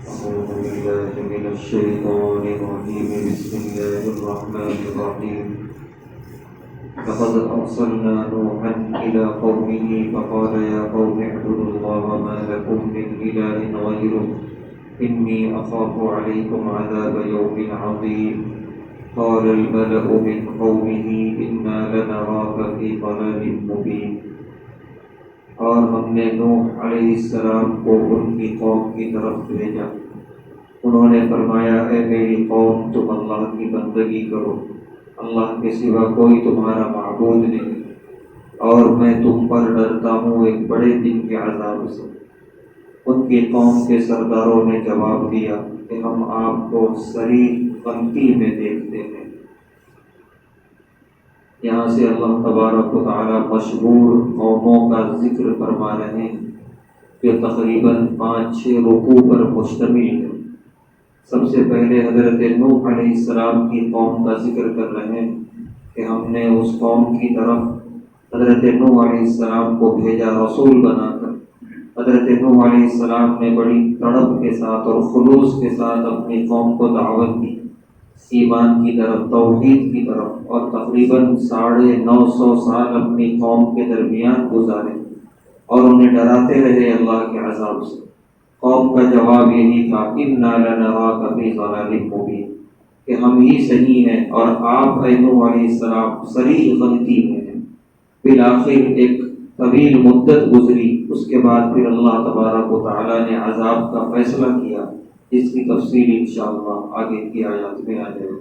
أعوذ بالله من الشيطان الرجيم بسم الله الرحمن الرحيم لقد أرسلنا نوحا إلى قومه فقال يا قوم اعبدوا الله ما لكم من إله غيره إني أخاف عليكم عذاب يوم عظيم قال الملأ من قومه إنا لنراك في ضلال مبين اور ہم نے نوح علیہ السلام کو ان کی قوم کی طرف بھیجا۔ انہوں نے فرمایا اے میری قوم تم اللہ کی بندگی کرو، اللہ کے سوا کوئی تمہارا معبود نہیں، اور میں تم پر ڈرتا ہوں ایک بڑے دن کے عذاب سے۔ ان کی قوم کے سرداروں نے جواب دیا کہ ہم آپ کو صریح غلطی میں دیکھتے ہیں۔ یہاں سے اللہ تبارک و تعالی مشہور قوموں کا ذکر فرما رہے ہیں جو تقریباً 5-6 رکوع پر مشتمل ہے۔ سب سے پہلے حضرت نوح علیہ السلام کی قوم کا ذکر کر رہے ہیں کہ ہم نے اس قوم کی طرف حضرت نوح علیہ السلام کو بھیجا رسول بنا کر۔ حضرت نوح علیہ السلام نے بڑی تڑپ کے ساتھ اور خلوص کے ساتھ اپنی قوم کو دعوت دی ایمان کی طرف، توحید کی طرف، اور تقریباً 950 سال اپنی قوم کے درمیان گزارے اور انہیں ڈراتے رہے اللہ کے عذاب سے۔ قوم کا جواب یہی تھا اِنَّا لَنَرَاكَ فِي ضَلَالٍ مُبِينٍ کہ ہم ہی صحیح ہیں اور آپ اے نوح علیہ السلام صریح غلطی میں ہیں۔ بالآخر ایک طویل مدت گزری، اس کے بعد پھر اللہ تبارک و تعالی نے عذاب کا فیصلہ کیا، جس کی تفصیل انشاءاللہ آگے کی آیات میں آ جائے گی۔